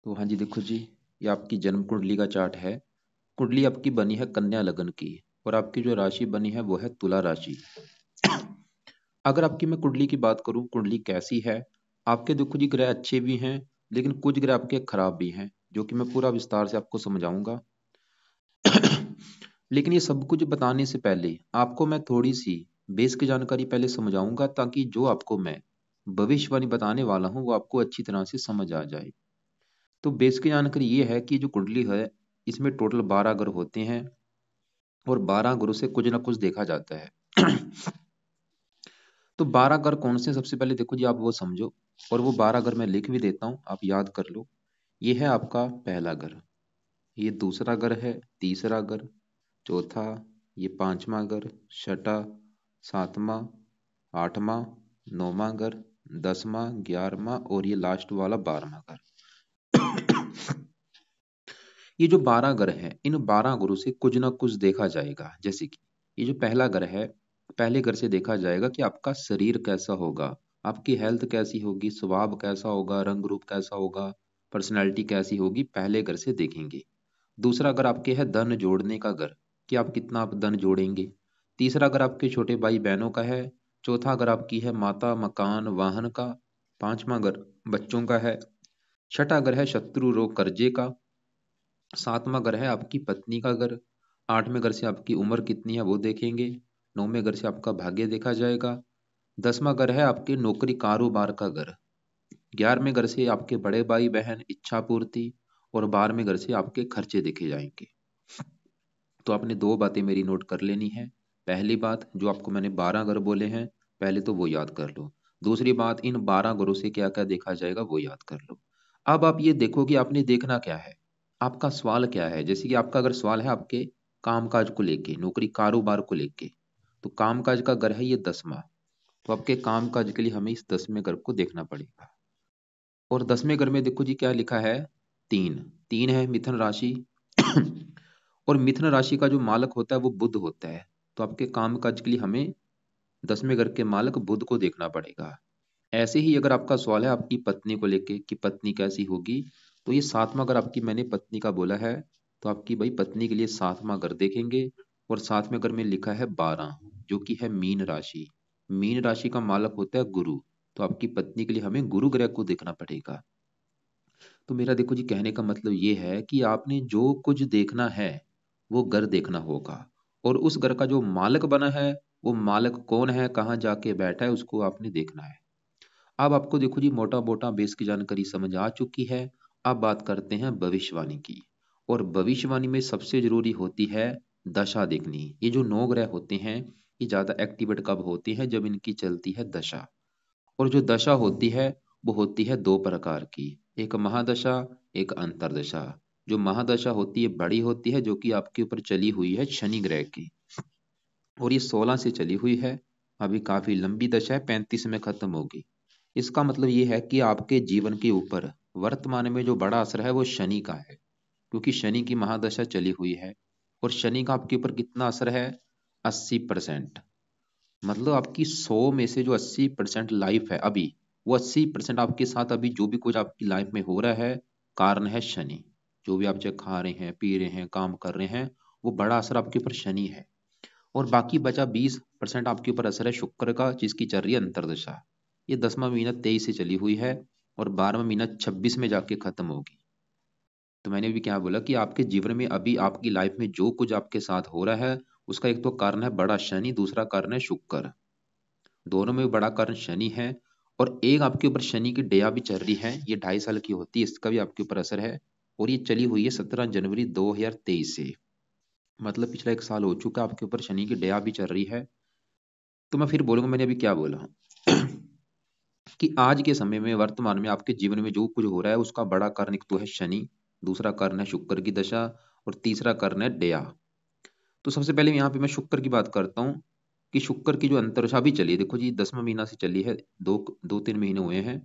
तो हाँ जी, देखो जी, ये आपकी जन्म कुंडली का चार्ट है। कुंडली आपकी बनी है कन्या लगन की और आपकी जो राशि बनी है वो है तुला राशि। अगर आपकी मैं कुंडली की बात करूं, कुंडली कैसी है? आपके देखो जी, ग्रह अच्छे भी हैं लेकिन कुछ ग्रह आपके खराब भी हैं, जो कि मैं पूरा विस्तार से आपको समझाऊंगा। लेकिन ये सब कुछ बताने से पहले आपको मैं थोड़ी सी बेस की जानकारी पहले समझाऊंगा, ताकि जो आपको मैं भविष्यवाणी बताने वाला हूँ वो आपको अच्छी तरह से समझ आ जाए। तो बेस की जानकारी ये है कि जो कुंडली है, इसमें टोटल 12 ग्रह होते हैं और 12 ग्रहों से कुछ ना कुछ देखा जाता है। तो 12 ग्रह कौन से? सबसे पहले देखो जी, आप वो समझो और वो 12 ग्रह मैं लिख भी देता हूँ, आप याद कर लो। ये है आपका पहला ग्रह, ये दूसरा ग्रह है, तीसरा ग्रह, चौथा, ये पांचवा ग्रह, छठा, सातवां, आठवां, नौवां ग्रह, 10वां, 11वां और ये लास्ट वाला 12वां ग्रह। ये जो 12 ग्रह हैं, इन 12 ग्रहों से कुछ ना कुछ देखा जाएगा। जैसे कि ये जो पहला ग्रह है, पहले ग्रह से देखा जाएगा कि आपका शरीर कैसा होगा, आपकी हेल्थ कैसी होगी, स्वभाव कैसा होगा, रंग रूप कैसा होगा, पर्सनैलिटी कैसी होगी, पहले ग्रह से देखेंगे। दूसरा ग्रह आपके है धन जोड़ने का ग्रह, कि आप कितना आप धन जोड़ेंगे। तीसरा ग्रह आपके छोटे भाई बहनों का है। चौथा ग्रह आपकी है माता, मकान, वाहन का। पांचवा ग्रह बच्चों का है। छठा ग्रह है शत्रु, रोग, कर्जे का। सातवां घर है आपकी पत्नी का घर। आठवें घर से आपकी उम्र कितनी है वो देखेंगे। नौवें घर से आपका भाग्य देखा जाएगा। 10वां घर है आपके नौकरी कारोबार का घर। 11वें घर से आपके बड़े भाई बहन, इच्छा पूर्ति। और 12वें घर से आपके खर्चे देखे जाएंगे। तो आपने दो बातें मेरी नोट कर लेनी है। पहली बात, जो आपको मैंने 12 घर बोले हैं, पहले तो वो याद कर लो। दूसरी बात, इन 12 घरों से क्या क्या देखा जाएगा वो याद कर लो। अब आप ये देखो कि आपने देखना क्या है, आपका सवाल क्या है। जैसे कि आपका अगर सवाल है आपके कामकाज को लेके, नौकरी कारोबार को लेके, तो कामकाज का घर है ये 10वां। तो आपके कामकाज के लिए हमें इस 10वें घर को देखना पड़ेगा। और 10वें घर में देखो जी क्या लिखा है, तीन। तीन है मिथुन राशि। और मिथुन राशि का जो मालक होता है वो बुध होता है। तो आपके काम काज के लिए हमें 10वें घर के मालक बुध को देखना पड़ेगा। ऐसे ही अगर आपका सवाल है आपकी पत्नी को लेके कि पत्नी कैसी होगी, तो ये 7वां घर आपकी, मैंने पत्नी का बोला है, तो आपकी भाई पत्नी के लिए 7वां घर देखेंगे। और 7वें घर में लिखा है 12, जो कि है मीन राशि। मीन राशि का मालक होता है गुरु। तो आपकी पत्नी के लिए हमें गुरु ग्रह को देखना पड़ेगा। तो मेरा देखो जी, कहने का मतलब ये है कि आपने जो कुछ देखना है वो घर देखना होगा। और उस घर का जो मालिक बना है, वो मालिक कौन है, कहाँ जाके बैठा है, उसको आपने देखना है। अब आपको देखो जी, मोटा मोटा बेस की जानकारी समझ आ चुकी है। अब बात करते हैं भविष्यवाणी की। और भविष्यवाणी में सबसे जरूरी होती है दशा देखनी। ये जो 9 ग्रह होते हैं, ये ज्यादा एक्टिवेट कब होते हैं? जब इनकी चलती है दशा। और जो दशा होती है वो होती है दो प्रकार की, एक महादशा, एक अंतरदशा। जो महादशा होती है बड़ी होती है, जो कि आपके ऊपर चली हुई है शनि ग्रह की, और ये 16 से चली हुई है। अभी काफी लंबी दशा है, 35 में खत्म होगी। इसका मतलब ये है कि आपके जीवन के ऊपर वर्तमान में जो बड़ा असर है वो शनि का है, क्योंकि शनि की महादशा चली हुई है। और शनि का आपके ऊपर कितना असर है? 80%। मतलब आपकी 100 में से जो 80% लाइफ है अभी, वो 80% आपके साथ अभी जो भी कुछ आपकी लाइफ में हो रहा है, कारण है शनि। जो भी आप चाहे खा रहे हैं, पी रहे हैं, काम कर रहे हैं, वो बड़ा असर आपके ऊपर शनि है। और बाकी बचा 20% आपके ऊपर असर है शुक्र का, जिसकी चल रही है अंतरदशा। ये 10वां महीना 23 से चली हुई है और 12वां महीना 26 में जाके खत्म होगी। तो मैंने भी क्या बोला कि आपके जीवन में अभी आपकी लाइफ में जो कुछ आपके साथ हो रहा है, उसका एक तो कारण है बड़ा शनि, दूसरा कारण है शुक्र। दोनों में बड़ा कारण शनि है। और एक आपके ऊपर शनि की दया भी चल रही है, ये 2.5 साल की होती है, इसका भी आपके ऊपर असर है। और ये चली हुई है 17 जनवरी 2023 से। मतलब पिछला 1 साल हो चुका, आपके ऊपर शनि की दया भी चल रही है। तो मैं फिर बोलूंगा, मैंने अभी क्या बोला कि आज के समय में वर्तमान में आपके जीवन में जो कुछ हो रहा है, उसका बड़ा कारण एक तो है शनि, दूसरा कारण है शुक्र की दशा, और तीसरा कारण है दया। तो सबसे पहले यहाँ पे मैं शुक्र की बात करता हूँ कि शुक्र की जो अंतर्दशा भी चली है, देखो जी 10वां महीना से चली है, दो दो तीन महीने हुए हैं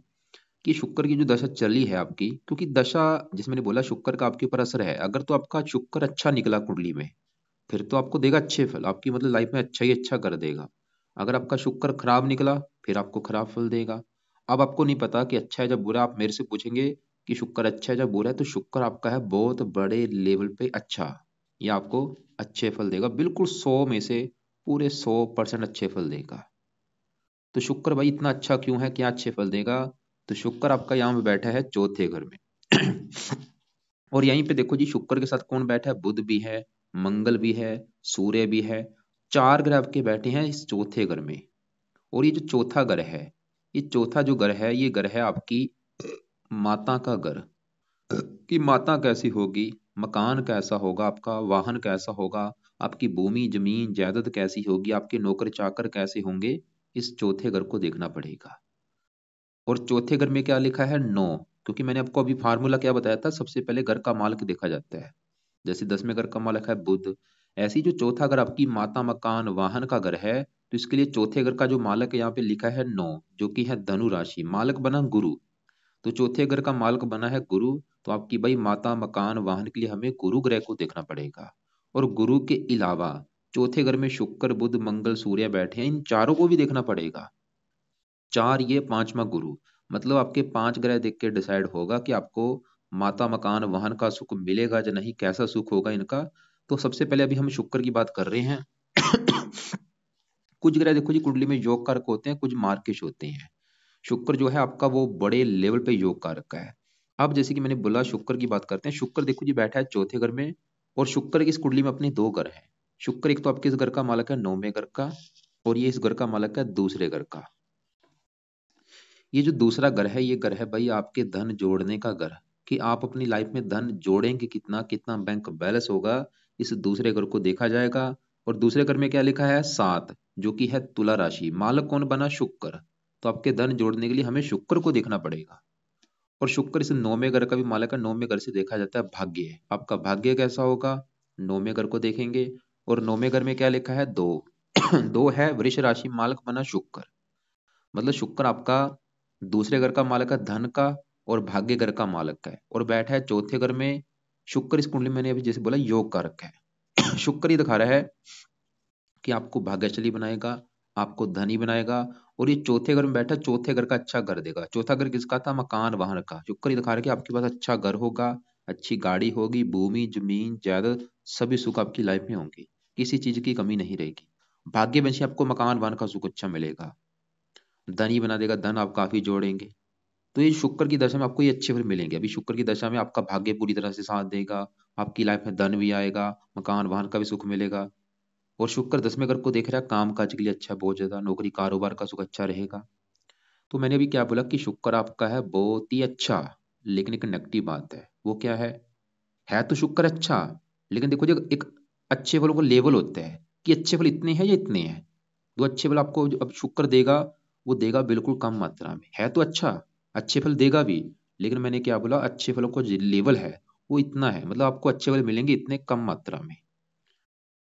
कि शुक्र की जो दशा चली है आपकी, क्योंकि दशा, जिसमें मैंने बोला शुक्र का आपके ऊपर असर है। अगर तो आपका शुक्र अच्छा निकला कुंडली में, फिर तो आपको देगा अच्छे फल, आपकी मतलब लाइफ में अच्छा ही अच्छा कर देगा। अगर आपका शुक्र खराब निकला, फिर आपको खराब फल देगा। अब आपको नहीं पता कि अच्छा है जब बुरा, आप मेरे से पूछेंगे कि शुक्र अच्छा है, जब बोला है तो शुक्र आपका है बहुत बड़े लेवल पे अच्छा, ये आपको अच्छे फल देगा, बिल्कुल 100 में से पूरे 100% अच्छे फल देगा। तो शुक्र भाई इतना अच्छा क्यों है, क्या अच्छे फल देगा? तो शुक्र आपका यहाँ पे बैठा है चौथे घर में। और यहीं पे देखो जी, शुक्र के साथ कौन बैठा है? बुध भी है, मंगल भी है, सूर्य भी है। 4 ग्रह आपके बैठे हैं इस चौथे घर में। और ये जो चौथा घर है, ये चौथा जो घर है, ये घर है आपकी माता का घर। कि माता कैसी होगी, मकान कैसा होगा आपका, वाहन कैसा होगा, आपकी भूमि जमीन जायदाद कैसी होगी, आपके नौकर चाकर कैसे होंगे, इस चौथे घर को देखना पड़ेगा। और चौथे घर में क्या लिखा है? 9। क्योंकि मैंने आपको अभी फार्मूला क्या बताया था, सबसे पहले घर का मालिक देखा जाता है। जैसे 10वें घर का मालिक है बुध, ऐसी जो चौथा घर आपकी माता मकान वाहन का घर है, तो इसके लिए चौथे घर का जो मालिक है यहाँ पे लिखा है 9, जो कि है धनु राशि, मालिक बना गुरु। तो चौथे घर का मालिक बना है गुरु। तो आपकी भाई माता मकान वाहन के लिए हमें गुरु ग्रह को देखना पड़ेगा। और गुरु के अलावा चौथे घर में शुक्र बुध मंगल सूर्य बैठे हैं, इन चारों को भी देखना पड़ेगा। 4 ये, पांचवा गुरु। मतलब आपके 5 ग्रह देख के डिसाइड होगा कि आपको माता मकान वाहन का सुख मिलेगा या नहीं, कैसा सुख होगा इनका। तो सबसे पहले अभी हम शुक्र की बात कर रहे हैं। कुछ ग्रह देखो जी कुंडली में योग कारक होते हैं, कुछ मार्किश होते हैं। शुक्र जो है आपका वो बड़े लेवल पे योग कारक का है। अब जैसे कि मैंने बोला शुक्र की बात करते हैं। शुक्र देखो जी बैठा है चौथे घर में। और शुक्र की इस कुंडली में अपने 2 घर हैं। शुक्र एक तो आपके इस घर का मालक है 9वें घर का, और ये इस घर का मालक है दूसरे घर का। ये जो दूसरा घर है, ये घर है भाई आपके धन जोड़ने का घर। कि आप अपनी लाइफ में धन जोड़ेंगे कितना, कितना बैंक बैलेंस होगा, इस दूसरे घर को देखा जाएगा। और दूसरे घर में क्या लिखा है? 7, जो कि है तुला राशि, मालक कौन बना? शुक्र। तो आपके धन जोड़ने के लिए हमें शुक्र को देखना पड़ेगा। और शुक्र इस 9वें घर का भी मालक है। 9वें घर से देखा जाता है भाग्य, आपका भाग्य कैसा होगा, 9वें घर को देखेंगे। और 9वें घर में क्या लिखा है? 2। 2 है वृष राशि, मालक बना शुक्र। मतलब शुक्र आपका दूसरे घर का मालक है धन का, और भाग्य घर का मालक है, और बैठा है चौथे घर में। शुक्र इस कुंडली में मैंने अभी जैसे बोला योग कारक है। शुक्र ही दिखा रहा है कि आपको भाग्यशाली बनाएगा, आपको धनी बनाएगा। और ये चौथे घर में बैठा, चौथे घर का अच्छा घर देगा। चौथा घर किसका था? मकान वाहन का। शुक्र ही दिखा रहा है कि आपके पास अच्छा घर होगा, अच्छी गाड़ी होगी, भूमि जमीन जायदाद सभी सुख आपकी लाइफ में होंगे, किसी चीज की कमी नहीं रहेगी। भाग्य वंशी आपको मकान वाहन का सुख अच्छा मिलेगा, धनी बना देगा, धन आप काफी जोड़ेंगे। तो ये शुक्र की दशा में आपको ये अच्छे फल मिलेंगे। अभी शुक्र की दशा में आपका भाग्य पूरी तरह से साथ देगा, आपकी लाइफ में धन भी आएगा, मकान वाहन का भी सुख मिलेगा। और शुक्र 10वें घर को देख रहा है, काम काज के लिए अच्छा, बहुत ज्यादा नौकरी कारोबार का सुख अच्छा रहेगा। तो मैंने अभी क्या बोला कि शुक्र आपका है बहुत ही अच्छा। लेकिन एक नेगेटिव बात है, वो क्या है तो शुक्र अच्छा, लेकिन देखो जो एक अच्छे फलों का लेवल होता है कि अच्छे फल इतने हैं या इतने हैं। जो अच्छे फल आपको अब शुक्र देगा, वो देगा बिल्कुल कम मात्रा में, है तो अच्छा, अच्छे फल देगा भी। लेकिन मैंने क्या बोला, अच्छे फलों का जो लेवल है वो इतना है, मतलब आपको अच्छे फल मिलेंगे इतने कम मात्रा में।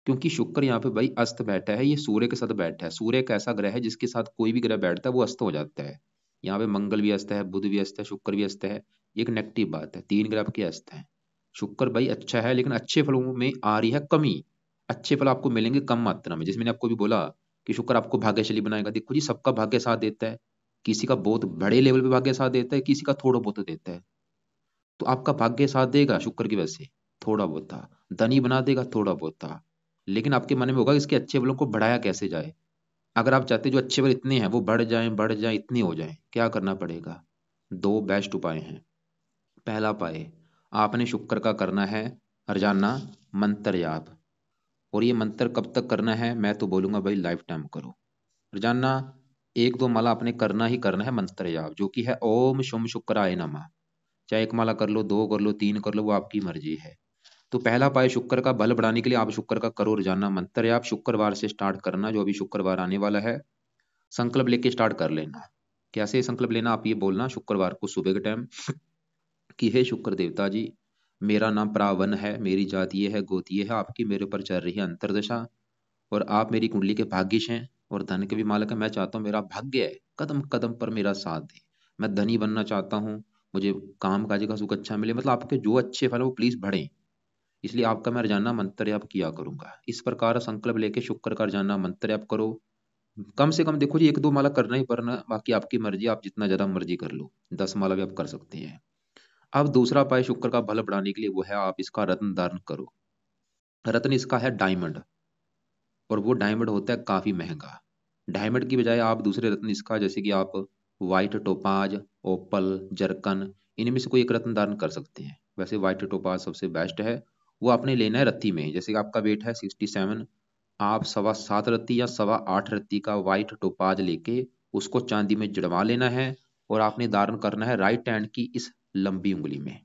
क्योंकि शुक्र यहाँ पे भाई अस्त बैठा है, ये सूर्य के साथ बैठा है। सूर्य एक ऐसा ग्रह है जिसके साथ कोई भी ग्रह बैठता है वो अस्त हो जाता है। यहाँ पे मंगल भी अस्त है, बुध भी अस्त है, शुक्र भी अस्त है। ये एक नेगेटिव बात है, 3 ग्रह आपके अस्त हैं। शुक्र भाई अच्छा है, लेकिन अच्छे फलों में आ रही है कमी। अच्छे फल आपको मिलेंगे कम मात्रा में। जैसे मैंने आपको भी बोला कि शुक्र आपको भाग्यशाली बनाएगा। देखो जी सबका भाग्य साथ देता है, किसी का बहुत बड़े लेवल पे भाग्य साथ देता है, किसी का थोड़ा बहुत देता है। तो आपका भाग्य साथ देगा शुक्र की वजह से, थोड़ा बहुत था। धनी बना देगा, थोड़ा बहुत था। लेकिन आपके मन में होगा इसके अच्छे फलों को बढ़ाया कैसे जाए। अगर आप चाहते जो अच्छे फल इतने हैं वो बढ़ जाएं इतने हो जाएं, क्या करना पड़ेगा? 2 बेस्ट उपाय हैं। पहला उपाय, आपने शुक्र का करना है रोजाना मंत्र जाप। और ये मंत्र कब तक करना है? मैं तो बोलूंगा भाई लाइफ टाइम करो। रोजाना 1-2 माला आपने करना ही करना है मंत्र जाप, जो कि है ओम शुम शुक्राय नमः। चाहे 1 माला कर लो, 2 कर लो, 3 कर लो, वो आपकी मर्जी है। तो पहला उपाय शुक्र का बल बढ़ाने के लिए आप शुक्र का करो रोजाना मंत्र। आप शुक्रवार से स्टार्ट करना, जो अभी शुक्रवार आने वाला है। संकल्प लेके स्टार्ट कर लेना। कैसे संकल्प लेना? आप ये बोलना शुक्रवार को सुबह के टाइम कि हे शुक्र देवता जी, मेरा नाम प्रावन है, मेरी जाति ये है, गोत्र ये है, आपकी मेरे ऊपर चल रही है अंतरदशा। और आप मेरी कुंडली के भाग्यश हैं और धन के भी मालिक हैं। मैं चाहता हूँ मेरा भाग्य है कदम कदम पर मेरा साथ दे। मैं धनी बनना चाहता हूँ, मुझे काम काज का सुख अच्छा मिले, मतलब आपके जो अच्छे फल है वो प्लीज बढ़े। इसलिए आपका मैं रोजाना मंत्र जाप किया करूंगा। इस प्रकार संकल्प लेके शुक्र का रोजाना मंत्र जाप करो। कम से कम देखो जी 1-2 माला करना ही पड़ना, बाकी आपकी मर्जी, आप जितना ज्यादा मर्जी कर लो, 10 माला भी आप कर सकते हैं। अब दूसरा उपाय शुक्र का बल बढ़ाने के लिए वो है आप इसका रत्न धारण करो। रत्न इसका है डायमंड, और वो डायमंड होता है काफी महंगा। डायमंड की बजाय आप दूसरे रत्न इसका, जैसे कि आप व्हाइट टोपाज, ओपल, जरकन, इनमें से कोई एक रत्न धारण कर सकते हैं। वैसे व्हाइट टोपाज सबसे बेस्ट है। वो आपने लेना है रत्ती में, जैसे कि आपका वेट है 67, आप 7.25 रत्ती या 8.25 रत्ती का व्हाइट टोपाज लेके उसको चांदी में जड़वा लेना है, और आपने धारण करना है राइट हैंड की इस लंबी उंगली में।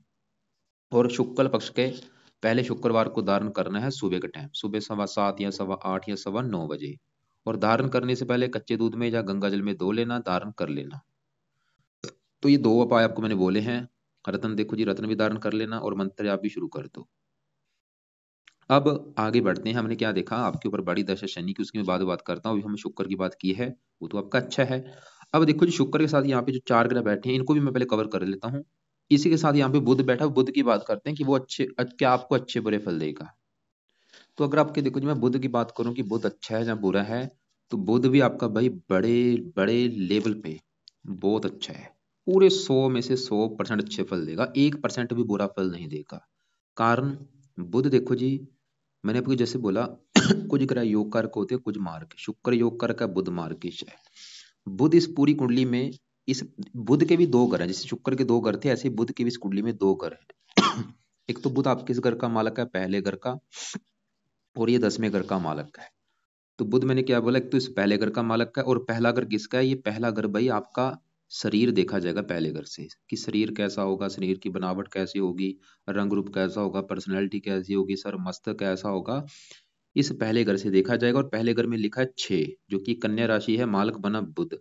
और शुक्ल पक्ष के पहले शुक्रवार को धारण करना है सुबह के टाइम, सुबह 7:15 या 8:15 या 9:15 बजे। और धारण करने से पहले कच्चे दूध में या गंगा जल में धो लेना, धारण कर लेना। तो ये दो उपाय आपको मैंने बोले हैं। रत्न देखो जी, रत्न भी धारण कर लेना और मंत्र आप भी शुरू कर दो। अब आगे बढ़ते हैं। हमने क्या देखा, आपके ऊपर बड़ी दशा शनि की, उसकी मैं बाद में बात करता हूँ। अभी हमने शुक्र की बात की है, वो तो आपका अच्छा है। अब देखो जी, शुक्र के साथ यहाँ पे जो 4 ग्रह बैठे हैं इनको भी मैं पहले कवर कर लेता हूँ। इसी के साथ यहाँ पे बुध बैठा, बुध की बात करते हैं कि वो क्या आपको अच्छे बुरे फल देगा। तो अगर आपके देखो जी, मैं बुध की बात करूं कि बुध अच्छा है या बुरा है, तो बुध भी आपका भाई बड़े बड़े लेवल पे बहुत अच्छा है। पूरे 100 में से 100% अच्छे फल देगा, 1% भी बुरा फल नहीं देगा। कारण, बुध देखो जी, मैंने आपको जैसे बोला कुछ ग्रह योग कारक होते हैं, कुछ मार्ग। शुक्र योग कारक है, बुध मार्गिश है। बुध इस पूरी कुंडली में, इस बुध के भी 2 ग्रह हैं, जैसे शुक्र के 2 ग्रह थे, ऐसे बुध के भी इस कुंडली में 2 ग्रह हैं। एक तो बुध आपके इस घर का मालक है, पहले घर का, और ये 10वें घर का मालक है। तो बुध मैंने क्या बोला, एक तो इस पहले घर का मालक है, और पहला घर किसका है, ये पहला घर भाई आपका शरीर देखा जाएगा पहले घर से, कि शरीर कैसा होगा, शरीर की बनावट कैसी होगी, रंग रूप कैसा होगा, पर्सनैलिटी कैसी होगी, सर मस्तक कैसा होगा, इस पहले घर से देखा जाएगा। और पहले घर में लिखा है 6, जो कि कन्या राशि है, मालक बना बुध।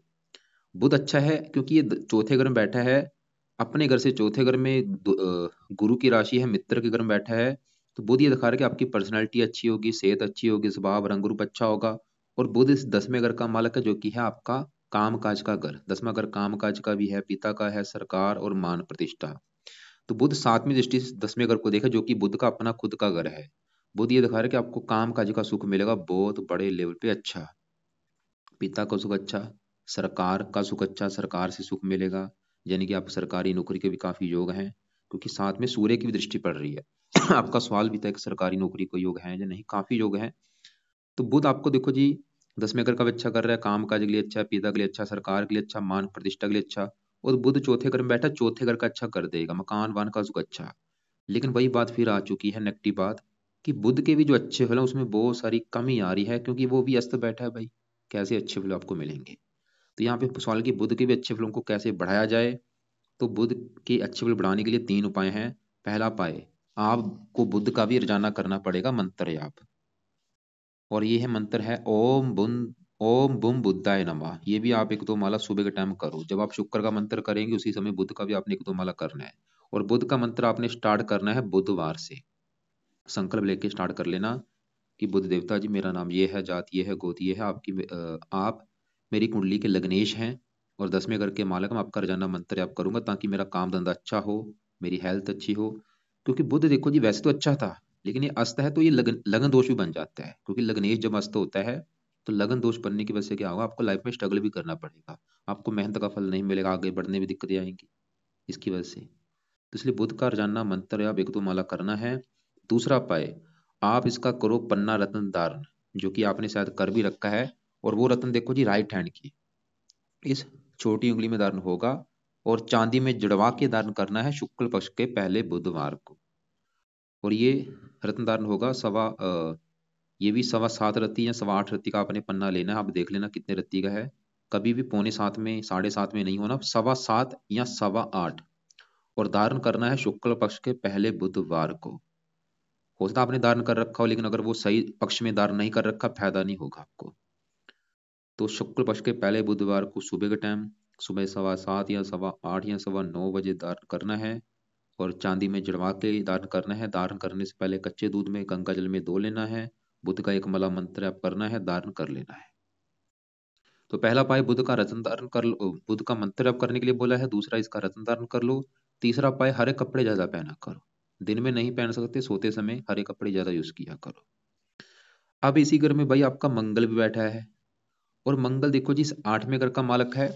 बुध अच्छा है क्योंकि ये चौथे घर में बैठा है, अपने घर से चौथे घर में गुरु की राशि है, मित्र के घर में बैठा है। तो बुध ये दिखा रहा है कि आपकी पर्सनैलिटी अच्छी होगी, सेहत अच्छी होगी, स्वभाव रंग रूप अच्छा होगा। और बुध इस 10वें घर का मालक है, जो कि है आपका काम काज का घर। 10वां घर काम काज का भी है, पिता का है, सरकार और मान प्रतिष्ठा। तो बुध 7वीं दृष्टि से 10वें घर को देखा, जो कि बुध का अपना खुद का घर है। बुध ये दिखा रहा है कि आपको काम काज का सुख मिलेगा बहुत बड़े लेवल पे। अच्छा, पिता का सुख अच्छा, सरकार का सुख अच्छा, सरकार से सुख मिलेगा, यानी कि आप सरकारी नौकरी के भी काफी योग हैं, क्योंकि साथ में सूर्य की भी दृष्टि पड़ रही है। आपका सवाल भी था कि सरकारी नौकरी को योग है या नहीं, काफी योग है। तो बुध आपको देखो जी 10वें घर का भी अच्छा कर रहा है, काम काज के लिए अच्छा, पिता के लिए अच्छा, सरकार के लिए अच्छा, मान प्रतिष्ठा के लिए अच्छा। और बुध चौथे घर में बैठा, चौथे घर का अच्छा कर देगा, मकान वान का सुख अच्छा। लेकिन वही बात फिर आ चुकी है, नेगेटिव बात, कि बुध के भी जो अच्छे फल हैं उसमें बहुत सारी कमी आ रही है, क्योंकि वो भी अस्त बैठा है भाई। कैसे अच्छे फल आपको मिलेंगे। तो यहाँ पे सवाल कि बुध के भी अच्छे फलों को कैसे बढ़ाया जाए। तो बुध के अच्छे फल बढ़ाने के लिए 3 उपाय हैं। पहला उपाय, आपको बुध का भी रोजाना करना पड़ेगा मंत्र जाप। और ये है मंत्र है ओम बुम बुद्धाय नमः। ये भी आप 1-2 माला सुबह के टाइम करो। जब आप शुक्र का मंत्र करेंगे उसी समय बुध का भी आपने 1-2 माला करना है। और बुध का मंत्र आपने स्टार्ट करना है बुधवार से। संकल्प लेके स्टार्ट कर लेना कि बुध देवता जी, मेरा नाम ये है, जात ये है, गोत ये है, आप मेरी कुंडली के लग्नेश हैं, और 10वें घर के मालक, मैं आपका रोजाना मंत्र आप करूंगा ताकि मेरा काम धंधा अच्छा हो, मेरी हेल्थ अच्छी हो। क्योंकि बुध देखो जी वैसे तो अच्छा था, लेकिन ये अस्त है तो ये लगन लगन दोष भी बन जाता है, क्योंकि लग्नेश जब अस्त होता है तो लगन दोष बनने की वजह से क्या होगा, आपको लाइफ में स्ट्रगल भी करना पड़ेगा, आपको मेहनत का फल नहीं मिलेगा, आगे बढ़ने में दिक्कतें आएंगी इसकी वजह से। तो इसलिए बुध का रोजाना मंत्र आप 1-2 माला करना है। दूसरा उपाय, आप इसका करो पन्ना रत्न धारण, जो कि आपने शायद कर भी रखा है। और वो रत्न देखो जी राइट हैंड की इस छोटी उंगली में धारण होगा, और चांदी में जड़वा के धारण करना है शुक्ल पक्ष के पहले बुधवार को। और ये रत्न धारण होगा ये भी 7.25 रत्ती या 8.25 रत्ती का आपने पन्ना लेना है। आप देख लेना कितने रत्ती का है, कभी भी 6:45 में 7:30 में नहीं होना, 7.25 या 8:15। और धारण करना है शुक्ल पक्ष के पहले बुधवार को। हो सकता है आपने धारण कर रखा हो, लेकिन अगर वो सही पक्ष में धारण नहीं कर रखा, फायदा नहीं होगा आपको। तो शुक्ल पक्ष के पहले बुधवार को सुबह के टाइम, सुबह 7:15 या 8:15 या 9:15 धारण करना है। और चांदी में जड़वा के धारण करना है। धारण करने से पहले कच्चे दूध में गंगा जल में धो लेना है। बुध का 1 माला मंत्र आप करना है, धारण कर लेना है। तो पहला पाए बुध का रत्न धारण कर लो, बुध का मंत्र आप करने के लिए बोला है। दूसरा इसका रत्न धारण कर लो। तीसरा पाए हरे कपड़े ज्यादा पहना करो। दिन में नहीं पहन सकते, सोते समय हरे कपड़े ज्यादा यूज किया करो। अब इसी घर में भाई आपका मंगल भी बैठा है, और मंगल देखो जी इस 8वें घर का मालक है,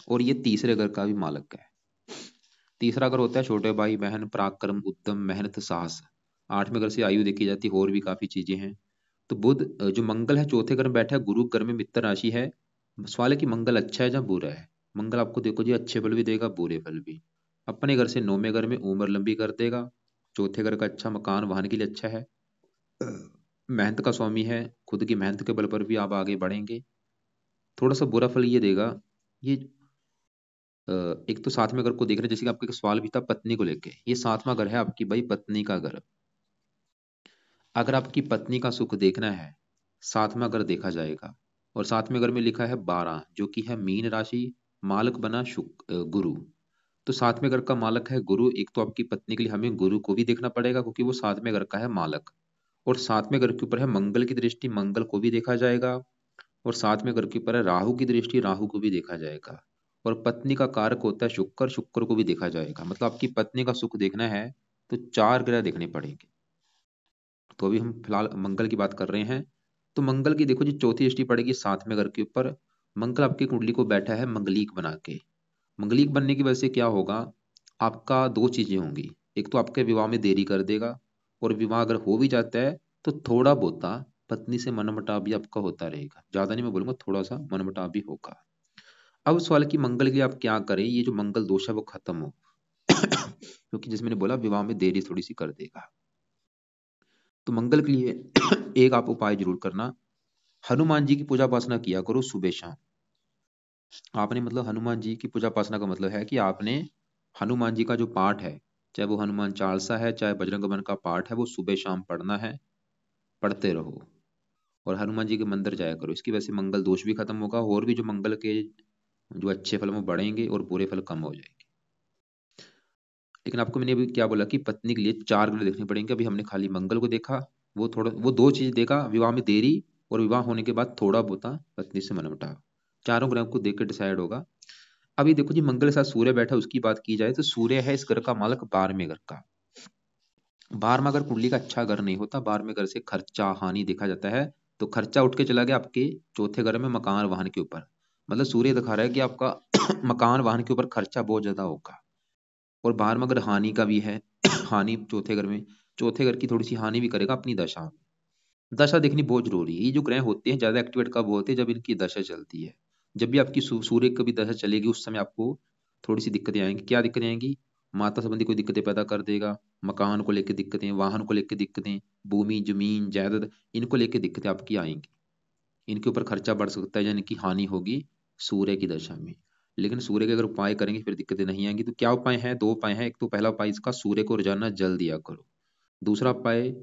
और ये तीसरे घर का भी मालक है। तीसरा घर होता है छोटे भाई बहन, पराक्रम, उद्यम, मेहनत, साहस। 8वें घर से आयु देखी जाती है, और भी काफी चीजें हैं। तो बुध जो मंगल है चौथे घर में बैठा है, गुरु घर में मित्र राशि है। सवाल है कि मंगल अच्छा है या बुरा है। मंगल आपको देखो जी अच्छे फल भी देगा, बुरे फल भी। अपने घर से 9वें घर में उम्र लंबी कर देगा। चौथे घर का अच्छा मकान वाहन के लिए अच्छा है। मेहनत का स्वामी है, खुद की मेहनत के बल पर भी आप आगे बढ़ेंगे। थोड़ा सा बुरा फल ये देगा, ये एक तो 7वें घर को देख रहे हैं, जैसे कि आपका एक सवाल भी था पत्नी को लेके, ये 7वां घर है आपकी भाई पत्नी का घर। अगर आपकी पत्नी का सुख देखना है, 7वां घर देखा जाएगा। और 7वें घर में लिखा है 12, जो कि है मीन राशि। मालक बना गुरु। तो 7वें घर का मालक है गुरु। एक तो आपकी पत्नी के लिए हमें गुरु को भी देखना पड़ेगा, क्योंकि वो 7वें घर का है मालक। और 7वें घर के ऊपर है मंगल की दृष्टि, मंगल को भी देखा जाएगा। और 7वें घर के ऊपर है राहु की दृष्टि, राहु को भी देखा जाएगा। और पत्नी का कारक होता है शुक्र, शुक्र को भी देखा जाएगा। मतलब आपकी पत्नी का सुख देखना है तो 4 ग्रह देखने पड़ेंगे। तो अभी हम फिलहाल मंगल की बात कर रहे हैं। तो मंगल की देखो जी चौथी दृष्टि पड़ेगी 7वें घर के ऊपर। मंगल आपकी कुंडली को बैठा है मंगलीक बना के। मंगलीक बनने की वजह से क्या होगा, आपका दो चीजें होंगी। एक तो आपके विवाह में देरी कर देगा, और विवाह अगर हो भी जाता है तो थोड़ा बहुता पत्नी से मनमुटाव भी आपका होता रहेगा। ज्यादा नहीं मैं बोलूंगा, थोड़ा सा मनमुटाव भी होगा। अब सवाल है कि मंगल के लिए आप क्या करें, ये जो मंगल दोष है वो खत्म हो। क्योंकि जैसे मैंने बोला विवाह में देरी थोड़ी सी कर देगा। तो मंगल के लिए एक आप उपाय जरूर करना, हनुमान जी की पूजा उपासना किया करो सुबह शाम। आपने मतलब हनुमान जी की पूजा उपासना का मतलब है कि आपने हनुमान जी का जो पाठ है, चाहे वो हनुमान चालीसा है चाहे बजरंग बन का पाठ है, वो सुबह शाम पढ़ना है। पढ़ते रहो। और हनुमान जी के मंदिर जाया करो, इसकी वजह से मंगल दोष भी खत्म होगा, और भी जो मंगल के जो अच्छे फल वो बढ़ेंगे और बुरे फल कम हो जाएंगे। लेकिन आपको मैंने अभी क्या बोला कि पत्नी के लिए 4 ग्रह देखने पड़ेंगे। अभी हमने खाली मंगल को देखा, वो दो चीज देखा, विवाह में देरी और विवाह होने के बाद थोड़ा बहुत पत्नी से मनमुटाव। चारों ग्रह को देख के डिसाइड होगा। अभी देखो जी मंगल के साथ सूर्य बैठा, उसकी बात की जाए तो सूर्य है इस घर का मालक 12वें घर का। 12वां घर कुंडली का अच्छा घर नहीं होता, 12वें घर से खर्चा हानि देखा जाता है। तो खर्चा उठ के चला गया आपके चौथे घर में मकान वाहन के ऊपर। मतलब सूर्य दिखा रहा है कि आपका मकान वाहन के ऊपर खर्चा बहुत ज्यादा होगा। और 12वां घर हानि का भी है। हानि चौथे घर में, चौथे घर की थोड़ी सी हानि भी करेगा अपनी दशा में। दशा देखनी बहुत जरूरी है। ये जो ग्रह होते हैं ज्यादा एक्टिवेट कब होते हैं, जब इनकी दशा चलती है। जब भी आपकी सूर्य की भी दशा चलेगी उस समय आपको थोड़ी सी दिक्कतें आएंगी। क्या दिक्कतें आएंगी, माता संबंधी कोई दिक्कतें पैदा कर देगा, मकान को लेकर दिक्कतें, वाहन को लेकर दिक्कतें, भूमि जमीन जायदाद इनको लेकर दिक्कतें आपकी आएंगी। इनके ऊपर खर्चा बढ़ सकता है, यानी कि हानि होगी सूर्य की दशा में। लेकिन सूर्य के अगर उपाय करेंगे फिर दिक्कतें नहीं आएंगी। तो क्या उपाय है, दो उपाय हैं। एक तो पहला उपाय इसका, सूर्य को रोजाना जल दिया करो। दूसरा उपाय,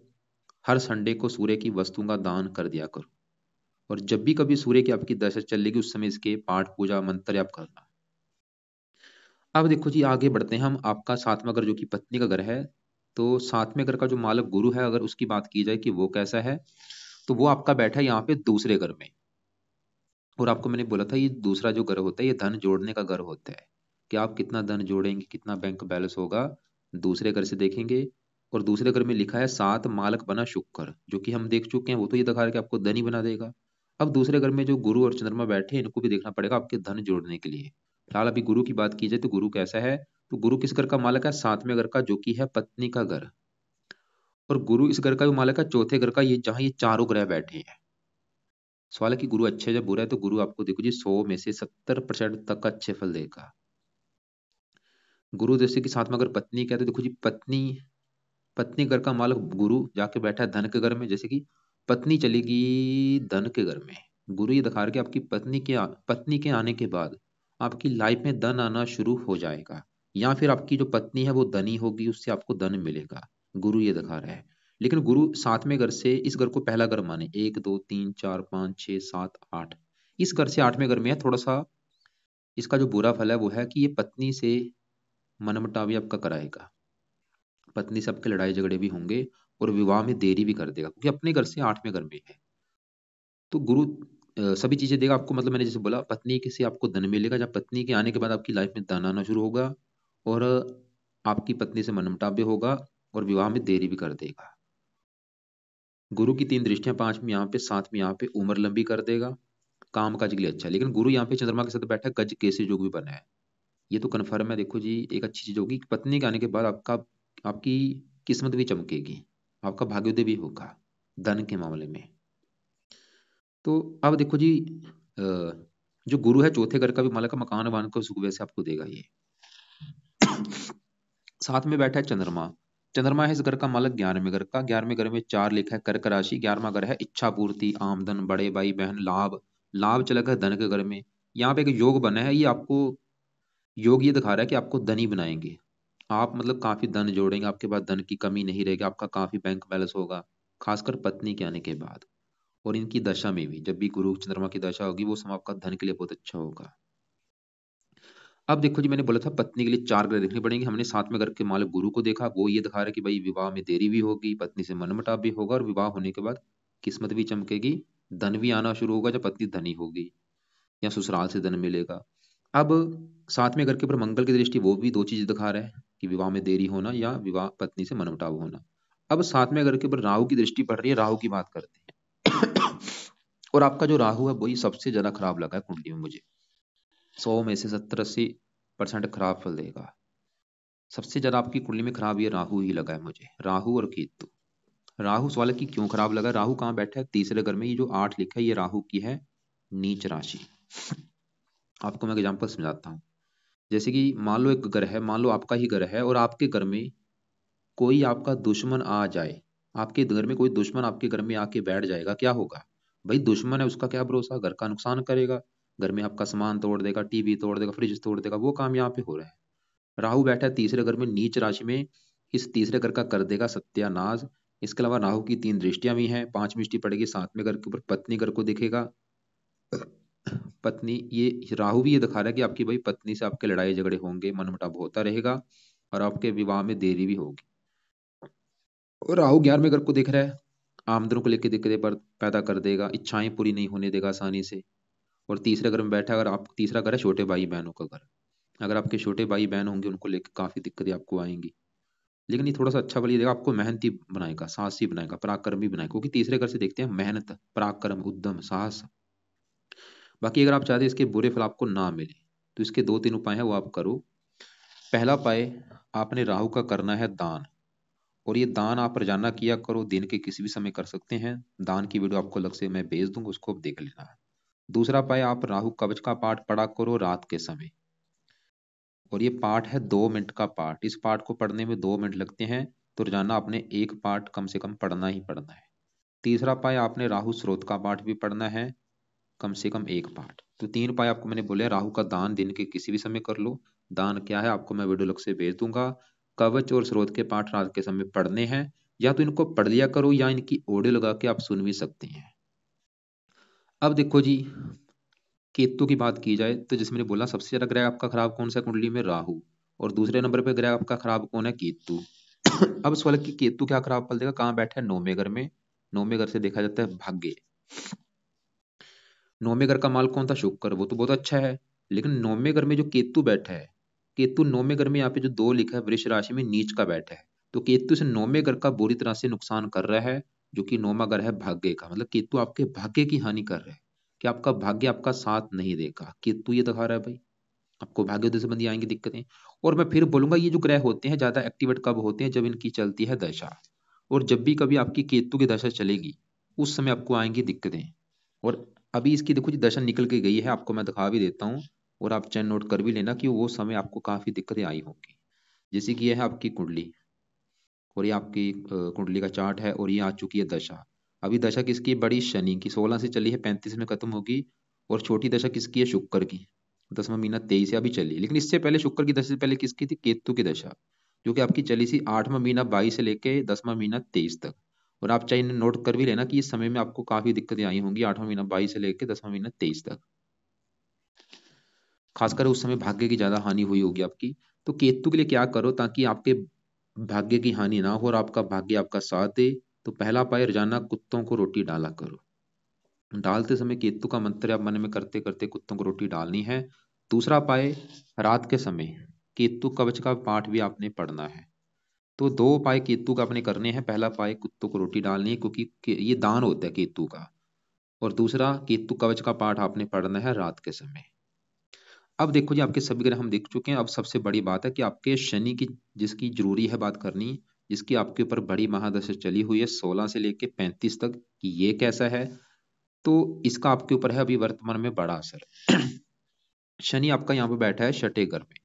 हर संडे को सूर्य की वस्तु का दान कर दिया करो। और जब भी कभी सूर्य की आपकी दशा चलेगी उस समय इसके पाठ पूजा मंत्र आप करना। अब देखो जी आगे बढ़ते हैं हम। आपका 7वां घर जो कि पत्नी का घर है, तो 7वें घर का जो मालक गुरु है, अगर उसकी बात की जाए कि वो कैसा है, तो वो आपका बैठा है यहाँ पे दूसरे घर में। और आपको मैंने बोला था ये दूसरा जो घर होता है ये धन जोड़ने का घर होता है, कि आप कितना धन जोड़ेंगे, कितना बैंक बैलेंस होगा, दूसरे घर से देखेंगे। और दूसरे घर में लिखा है 7, मालक बना शुक्र, जो कि हम देख चुके हैं, वो तो ये दिखा रहा है कि आपको धन ही बना देगा। अब दूसरे घर में जो गुरु और चंद्रमा बैठे हैं इनको भी देखना पड़ेगा आपके धन जोड़ने के लिए। फिलहाल अभी गुरु की बात की जाए तो गुरु कैसा है, तो गुरु किस घर का मालक है, 7वें घर का, जो कि है पत्नी का घर। और गुरु इस घर का भी मालक है चौथे घर का, ये जहां ये चारों ग्रह बैठे हैं। सवाल है कि गुरु अच्छे है या बुरा है, तो गुरु आपको देखो जी 100 में से 70% तक अच्छे फल देगा। गुरु जैसे कि 7वां अगर पत्नी कहते देखो जी, पत्नी पत्नी घर का मालक गुरु जाके बैठा है धन के घर में। जैसे कि पत्नी चलेगी धन के घर में, गुरु ये दिखा रहा है कि आपकी पत्नी के आने के बाद आपकी लाइफ में धन आना शुरू हो जाएगा। या फिर आपकी जो पत्नी है वो धनी होगी, उससे आपको धन मिलेगा, गुरु ये दिखा रहा है। लेकिन गुरु 7वें घर से इस घर को पहला घर माने, 1 2 3 4 5 6 7 8, इस घर से 8वें घर में है। थोड़ा सा इसका जो बुरा फल है वो है कि ये पत्नी से मनमुटाव आपका कराएगा, पत्नी से आपके लड़ाई झगड़े भी होंगे, और विवाह में देरी भी कर देगा, क्योंकि अपने घर से 8वें घर में है। तो गुरु सभी चीजें देगा आपको। मतलब मैंने जैसे बोला पत्नी के से आपको धन मिलेगा, जब पत्नी के आने के बाद आपकी लाइफ में धन आना शुरू होगा, और आपकी पत्नी से मनमुटाव भी होगा, और विवाह में देरी भी कर देगा। गुरु की 3 दृष्टियां, 5वीं यहाँ पे, 7वीं यहाँ पे, उम्र लंबी कर देगा, काम काज के लिए अच्छा है। लेकिन गुरु यहाँ पे चंद्रमा के साथ बैठा है, गज केसरी योग भी बना है। ये तो कन्फर्म है। देखो जी, एक अच्छी चीज होगी कि पत्नी के आने के बाद आपकी किस्मत भी चमकेगी, आपका भाग्योदय भी होगा धन के मामले में। तो अब देखो जी, अ, जो गुरु है चौथे घर का भी मालिक का मकान वान को सुख वैसे आपको देगा ये। साथ में बैठा है चंद्रमा। चंद्रमा है इस घर का मालिक 11वें घर का। 11वें घर में 4 लिखा है कर्क राशि। 11वां घर है इच्छा पूर्ति, आमदन, बड़े भाई बहन, लाभ। लाभ चला गया धन के घर में। यहाँ पे एक योग बना है, ये आपको योग ये दिखा रहा है कि आपको धनी बनाएंगे। आप मतलब काफी धन जोड़ेंगे, आपके पास धन की कमी नहीं रहेगी, आपका काफी बैंक बैलेंस होगा, खासकर पत्नी के आने के बाद। और इनकी दशा में भी, जब भी गुरु चंद्रमा की दशा होगी, वो समय आपका धन के लिए बहुत अच्छा होगा। अब देखो जी, मैंने बोला था पत्नी के लिए 4 ग्रह देखने पड़ेंगे। हमने 7वें घर के मालिक गुरु को देखा, वो ये दिखा रहा है कि भाई विवाह में देरी भी होगी, पत्नी से मनमुटाव भी होगा, और विवाह होने के बाद किस्मत भी चमकेगी, धन भी आना शुरू होगा जब पत्नी धनी होगी, या ससुराल से धन मिलेगा। अब 7वें घर के ऊपर मंगल की दृष्टि, वो भी 2 चीज दिखा रहा है कि विवाह में देरी होना या विवाह पत्नी से मनमुटाव होना। अब 7वें घर के ऊपर राहु की दृष्टि पड़ रही है, राहु की बात करते हैं। और आपका जो राहु है वही सबसे ज्यादा खराब लगा है कुंडली में मुझे। 100 में से 70-80% खराब फल देगा। सबसे ज्यादा आपकी कुंडली में खराब ये राहु ही लगा है मुझे, राहु और केतु। राहु सवाल है कि क्यों खराब लगा। राहु कहाँ बैठा है? तीसरे घर में। ये जो 8 लिखा है ये राहु की है नीच राशि। आपको मैं एग्जांपल समझाता हूँ। जैसे कि मान लो एक घर है, मान लो आपका ही घर है, और आपके घर में कोई आपका दुश्मन आ जाए। आपके घर में कोई दुश्मन आपके घर में आके बैठ जाएगा, क्या होगा? भाई दुश्मन है, उसका क्या भरोसा, घर का नुकसान करेगा, घर में आपका सामान तोड़ देगा, टीवी तोड़ देगा, फ्रिज तोड़ देगा। वो काम यहाँ पे हो रहा है। राहु बैठा है तीसरे घर में नीच राशि में, इस तीसरे घर का कर देगा सत्यानाश। इसके अलावा राहु की 3 दृष्टियां भी हैं, 5वीं दृष्टि पड़ेगी 7वें घर के ऊपर, पत्नी घर को दिखेगा। पत्नी, ये राहु भी ये दिखा रहा है कि आपकी भाई पत्नी से आपके लड़ाई झगड़े होंगे, मनमुटाव होता रहेगा, और आपके विवाह में देरी भी होगी। और राहु 11वें घर को दिख रहा है, आमदनों को लेकर दिक्कतें पैदा कर देगा, इच्छाएं पूरी नहीं होने देगा आसानी से। और तीसरे घर में बैठा, अगर आप तीसरा घर है छोटे भाई बहनों का घर, अगर आपके छोटे भाई बहन होंगे उनको लेकर काफी दिक्कतें आपको आएंगी। लेकिन ये थोड़ा सा अच्छा बल ये देगा, आपको मेहनती बनाएगा, साहसी बनाएगा, पराक्रमी बनाएगा, क्योंकि तीसरे घर से देखते हैं मेहनत, पराक्रम, उद्यम, साहस। बाकी अगर आप चाहते हैं इसके बुरे फल आपको ना मिले, तो इसके 2-3 उपाय है, वो आप करो। पहला उपाय, आपने राहु का करना है दान। और ये दान आप रोजाना किया करो, दिन के किसी भी समय कर सकते हैं। दान की वीडियो आपको अलग से मैं भेज दूंगा, उसको आप देख लेना। दूसरा उपाय, आप राहु कवच का पाठ पढ़ा करो रात के समय। और ये पाठ है 2 मिनट का पाठ, इस पाठ को पढ़ने में 2 मिनट लगते हैं। तो रोजाना आपने एक पाठ कम से कम पढ़ना ही पढ़ना है। तीसरा पाय, आपने राहु स्रोत का पाठ भी पढ़ना है, कम से कम एक पाठ। तो 3 पाय आपको मैंने बोले। राहु का दान दिन के किसी भी समय कर लो। दान क्या है आपको मैं वीडियो अलग से भेज दूंगा। कवच और स्रोत के पाठ रात के समय पढ़ने हैं, या तो इनको पढ़ लिया करो, या इनकी ऑडियो लगा के आप सुन भी सकते हैं। अब देखो जी, केतु की बात की जाए तो जैसे मैंने बोला, सबसे ज्यादा ग्रह आपका खराब कौन सा है कुंडली में? राहु। और दूसरे नंबर पे ग्रह आपका खराब कौन है? केतु। अब सवाल है कि केतु क्या खराब फल देगा, कहाँ बैठा है? 9वें घर में। 9वें घर से देखा जाता है भाग्य। 9वें घर का माल कौन था? शुक्र, वो तो बहुत अच्छा है। लेकिन 9वें घर में जो केतु बैठा है, केतु 9वें घर में, यहाँ पे जो 2 लिखा है वृष राशि में नीच का बैठा है। तो केतु से 9वें घर का बुरी तरह से नुकसान कर रहा है, जो कि 9वां घर है भाग्य का। मतलब केतु आपके भाग्य की हानि कर रहा है, कि आपका भाग्य आपका साथ नहीं देगा। केतु ये दिखा रहा है भाई, आपको भाग्योदय संबंधी आएंगी दिक्कतें। और मैं फिर बोलूंगा, ये जो ग्रह होते हैं ज्यादा एक्टिवेट कब होते हैं? जब इनकी चलती है दशा। और जब भी कभी आपकी केतु की दशा चलेगी, उस समय आपको आएंगी दिक्कतें। और अभी इसकी देखो जी दशा निकल के गई है, आपको मैं दिखा भी देता हूँ। और आप चैन नोट कर भी लेना कि वो समय आपको काफी दिक्कतें आई होंगी। जैसे कि ये है आपकी कुंडली, और ये आपकी कुंडली का चार्ट है, और ये आ चुकी है दशा। अभी दशा किसकी है? बड़ी शनि की, 16 से चली है, 35 में खत्म होगी। और छोटी दशा किसकी है? शुक्र की, 10वां महीना 23 से अभी चली। लेकिन इससे पहले शुक्र की दशा से पहले किसकी थी? केतु की दशा, जो कि आपकी चली सी 8वां महीना 22 से लेके 10वां महीना 23 तक। और आप चाहे नोट कर भी लेना कि इस समय में आपको काफी दिक्कतें आई होंगी, 8वां महीना 22 से लेके 10वां महीना 23 तक। खासकर उस समय भाग्य की ज्यादा हानि हुई होगी आपकी। तो केतु के लिए क्या करो ताकि आपके भाग्य की हानि ना हो और आपका भाग्य आपका साथ दे? तो पहला उपाय, रोजाना कुत्तों को रोटी डाला करो। डालते समय केतु का मंत्र आप मन में करते करते कुत्तों को रोटी डालनी है। दूसरा उपाय, रात के समय केतु कवच का पाठ भी आपने पढ़ना है। तो 2 उपाय केतु का अपने करने हैं। पहला उपाय, कुत्तों को रोटी डालनी है, क्योंकि ये दान होता है केतु का। और दूसरा, केतु कवच का पाठ आपने पढ़ना है रात के समय। अब देखो जी, आपके सभी ग्रह हम देख चुके हैं। अब सबसे बड़ी बात है कि आपके शनि की, जिसकी जरूरी है बात करनी, जिसकी आपके ऊपर बड़ी महादशा चली हुई है 16 से लेके 35 तक, कि ये कैसा है। तो इसका आपके ऊपर है अभी वर्तमान में बड़ा असर। शनि आपका यहाँ पे बैठा है छठे घर में,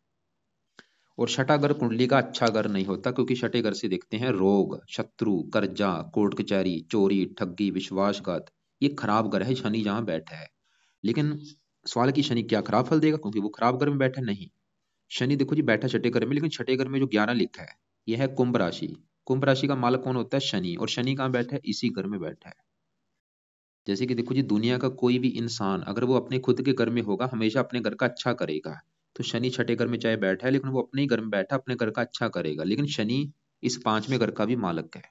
और छठा घर कुंडली का अच्छा घर नहीं होता, क्योंकि छठे घर से देखते हैं रोग, शत्रु, कर्जा, कोर्ट कचहरी, चोरी, ठगी, विश्वासघात। ये खराब घर है शनि जहां बैठा है। लेकिन सवाल है कि शनि क्या खराब फल देगा, क्योंकि वो खराब घर में बैठा नहीं। शनि देखो जी बैठा छठे घर में, लेकिन छठे घर में जो 11 लिखा है, यह है कुंभ राशि। कुंभ राशि का मालक कौन होता है? शनि। और शनि कहाँ बैठा है? इसी घर में बैठा है। जैसे कि देखो जी, दुनिया का कोई भी इंसान अगर वो अपने खुद के घर में होगा, हमेशा अपने घर का अच्छा करेगा। तो शनि छठे घर में चाहे बैठा है, लेकिन वो अपने ही घर में बैठा अपने घर का अच्छा करेगा। लेकिन शनि इस पांचवें घर का भी मालक है।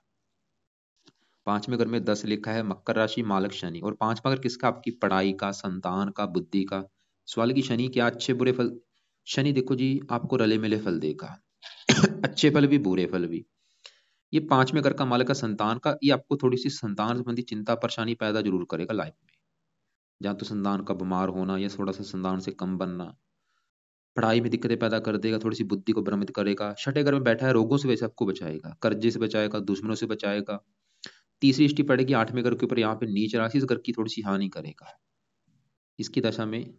पांचवें घर में 10 लिखा है, मकर राशि, मालक शनि। और पांचवा घर किसका? आपकी पढ़ाई का, संतान का, बुद्धि का। सवाल की शनि क्या अच्छे बुरे फल? शनि देखो जी आपको रले मिले फल देगा। अच्छे फल भी, बुरे फल भी। ये पांचवें घर का मालक है संतान का। ये आपको थोड़ी सी संतान संबंधी चिंता परेशानी पैदा जरूर करेगा लाइफ में। जहाँ तो संतान का बीमार होना, या थोड़ा सा संतान से कम बनना, पढ़ाई में दिक्कतें पैदा कर देगा, थोड़ी सी बुद्धि को भ्रमित करेगा। छठे घर में बैठा है, रोगों से वैसे आपको बचाएगा, कर्जे से बचाएगा, दुश्मनों से बचाएगा। तीसरी दृष्टि पड़ेगी आठवें घर के ऊपर, यहाँ पे नीच राशि, इस घर की थोड़ी सी हानि करेगा। इसकी दशा में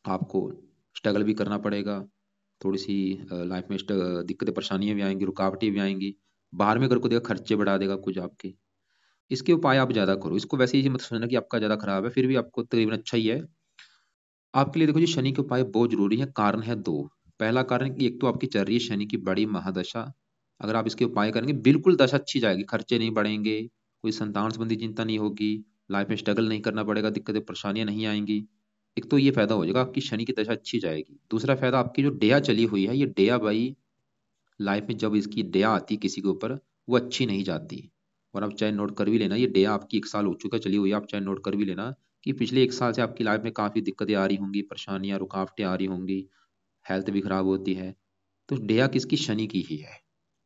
आपको स्ट्रगल भी करना पड़ेगा। थोड़ी सी लाइफ में दिक्कतें परेशानियां भी आएंगी, रुकावटें भी आएंगी। बाहर में घर को देगा, खर्चे बढ़ा देगा कुछ आपके। इसके उपाय आप ज्यादा करो। इसको वैसे ही मत सोचना कि आपका ज्यादा खराब है, फिर भी आपको तकरीबन अच्छा ही है। आपके लिए देखो जी, शनि के उपाय बहुत जरूरी है। कारण है दो। पहला कारण कि एक तो आपकी चल रही है शनि की बड़ी महादशा। अगर आप इसके उपाय करेंगे, बिल्कुल दशा अच्छी जाएगी, खर्चे नहीं बढ़ेंगे, कोई संतान संबंधी चिंता नहीं होगी, लाइफ में स्ट्रगल नहीं करना पड़ेगा, दिक्कतें परेशानियां नहीं आएंगी। एक तो ये फायदा हो जाएगा, आपकी शनि की दशा अच्छी जाएगी। दूसरा फायदा, आपकी जो डेया चली हुई है, ये डेया भाई लाइफ में जब इसकी डेया आती है किसी के ऊपर, वो अच्छी नहीं जाती। और आप चाहे नोट कर भी लेना, ये डेया आपकी 1 साल हो चुका चली हुई है, आप चाहे नोट कर भी लेना कि पिछले 1 साल से आपकी लाइफ में काफी दिक्कतें आ रही होंगी, परेशानियां, रुकावटें आ रही होंगी, हेल्थ भी खराब होती है। तो डेया किसकी? शनि की ही है।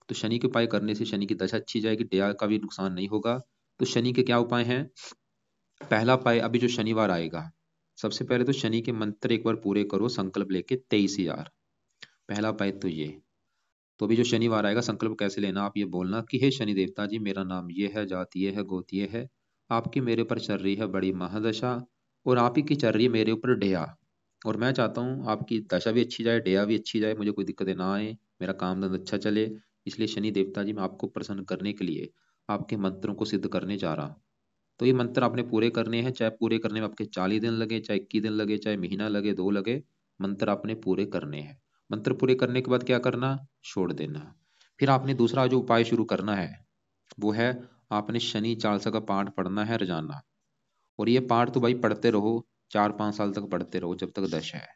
तो शनि के उपाय करने से शनि की दशा अच्छी जाएगी, डेया का भी नुकसान नहीं होगा। तो शनि के क्या उपाय हैं? पहला उपाय, अभी जो शनिवार आएगा, सबसे पहले तो शनि के मंत्र एक बार पूरे करो, संकल्प लेके 23,000। पहला उपाय तो ये। तो अभी जो शनिवार आएगा, संकल्प कैसे लेना, आप ये बोलना कि हे शनि देवता जी, मेरा नाम ये है, जाति ये है, गोत्र ये है, आपकी मेरे ऊपर चल रही है बड़ी महादशा, और आप ही की चल रही है मेरे ऊपर डेया। और मैं चाहता हूँ आपकी दशा भी अच्छी जाए, डेया भी अच्छी जाए, मुझे कोई दिक्कतें ना आए, मेरा काम धंधा अच्छा चले। इसलिए शनि देवता जी, मैं आपको प्रसन्न करने के लिए आपके मंत्रों को सिद्ध करने जा रहा हूँ। तो ये मंत्र आपने पूरे करने हैं, चाहे पूरे करने में आपके 40 दिन लगे, चाहे 21 दिन लगे, चाहे महीना लगे, 2 लगे, मंत्र आपने पूरे करने हैं। मंत्र पूरे करने के बाद क्या करना? छोड़ देना। फिर आपने दूसरा जो उपाय शुरू करना है, वो है आपने शनि चालीसा का पाठ पढ़ना है रोजाना। और ये पाठ तो भाई पढ़ते रहो, 4-5 साल तक पढ़ते रहो जब तक दशा है।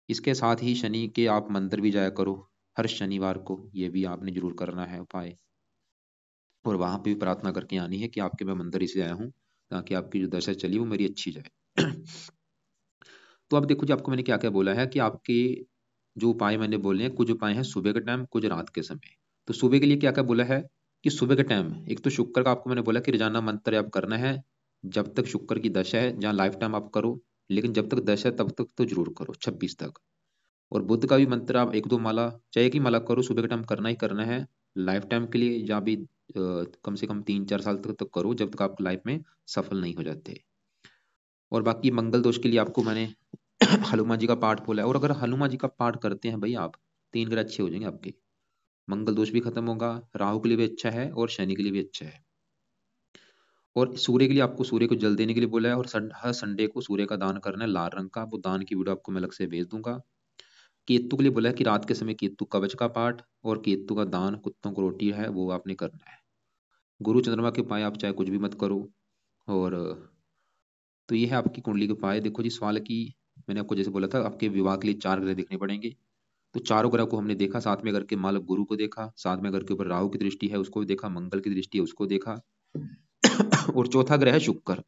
इसके साथ ही शनि के आप मंदिर भी जाया करो हर शनिवार को, ये भी आपने जरूर करना है उपाय। और वहां पे भी प्रार्थना करके आनी है कि आपके मैं मंदिर इसलिए आया हूँ, ताकि आपकी जो दशा चली वो मेरी अच्छी जाए। तो अब देखो जी, आपको मैंने क्या क्या बोला है कि आपके जो उपाय मैंने बोले हैं, कुछ उपाय हैं सुबह के टाइम, कुछ रात के समय। तो सुबह के लिए क्या क्या बोला है कि सुबह के टाइम एक तो शुक्र का आपको मैंने बोला कि रोजाना मंत्र आप करना है। जब तक शुक्र की दशा है, जहाँ लाइफ टाइम आप करो, लेकिन जब तक दशा है तब तक तो जरूर करो, 26 तक। और बुद्ध का भी मंत्र आप 1-2 माला, चाहे एक ही माला करो, सुबह के टाइम करना ही करना है, लाइफ टाइम के लिए। जहाँ भी कम से कम 3-4 साल तक करो, जब तक आप लाइफ में सफल नहीं हो जाते। और बाकी मंगल दोष के लिए आपको मैंने हनुमान जी का पाठ बोला है। और अगर हनुमान जी का पाठ करते हैं भाई आप, 3 ग्रह अच्छे हो जाएंगे आपके, मंगल दोष भी खत्म होगा, राहु के लिए भी अच्छा है, और शनि के लिए भी अच्छा है। और सूर्य के लिए आपको सूर्य को जल देने के लिए बोला है, और हर संडे को सूर्य का दान करना है, लाल रंग का। वो दान की वीडियो आपको मैं अलग से भेज दूंगा। केतु के लिए बोला है कि रात के समय केतु कवच का पाठ और केतु का दान, कुत्तों को रोटी है वो आपने करना है। गुरु चंद्रमा के उपाय आप चाहे कुछ भी मत करो। और तो ये है आपकी कुंडली के उपाय। देखो जी, सवाल की मैंने आपको जैसे बोला था, आपके विवाह के लिए 4 ग्रह देखने पड़ेंगे। तो चारों ग्रह को हमने देखा, साथ में घर के मालक गुरु को देखा, साथ में घर के ऊपर राहु की दृष्टि है उसको भी देखा, मंगल की दृष्टि है उसको देखा। और चौथा ग्रह है शुक्र।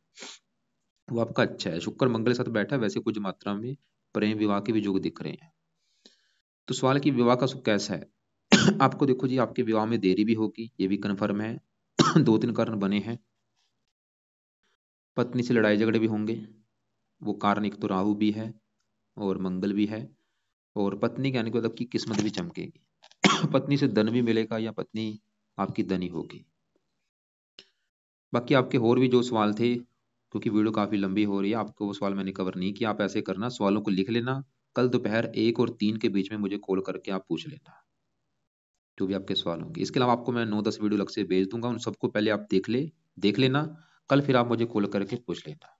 वो आपका अच्छा है, शुक्र मंगल के साथ बैठा है, वैसे कुछ मात्रा में प्रेम विवाह के भी योग दिख रहे हैं। तो सवाल की विवाह का सुख कैसा है? आपको देखो जी, आपके विवाह में देरी भी होगी, ये भी कन्फर्म है। 2-3 कारण बने हैं। पत्नी से लड़ाई झगड़े भी होंगे, वो कारण एक तो राहु भी है, और मंगल भी है, और पत्नी कहने का मतलब कि किस्मत भी चमकेगी। पत्नी से धन भी मिलेगा या पत्नी आपकी धनी होगी। बाकी आपके और भी जो सवाल थे, क्योंकि वीडियो काफ़ी लंबी हो रही है, आपको वो सवाल मैंने कवर नहीं किया। आप ऐसे करना, सवालों को लिख लेना, कल दोपहर 1 और 3 के बीच में मुझे कॉल करके आप पूछ लेना जो भी आपके सवाल होंगे। इसके अलावा आपको मैं 9-10 वीडियो अलग से भेज दूंगा, उन सबको पहले आप देख लेना, कल फिर आप मुझे कॉल करके पूछ लेना।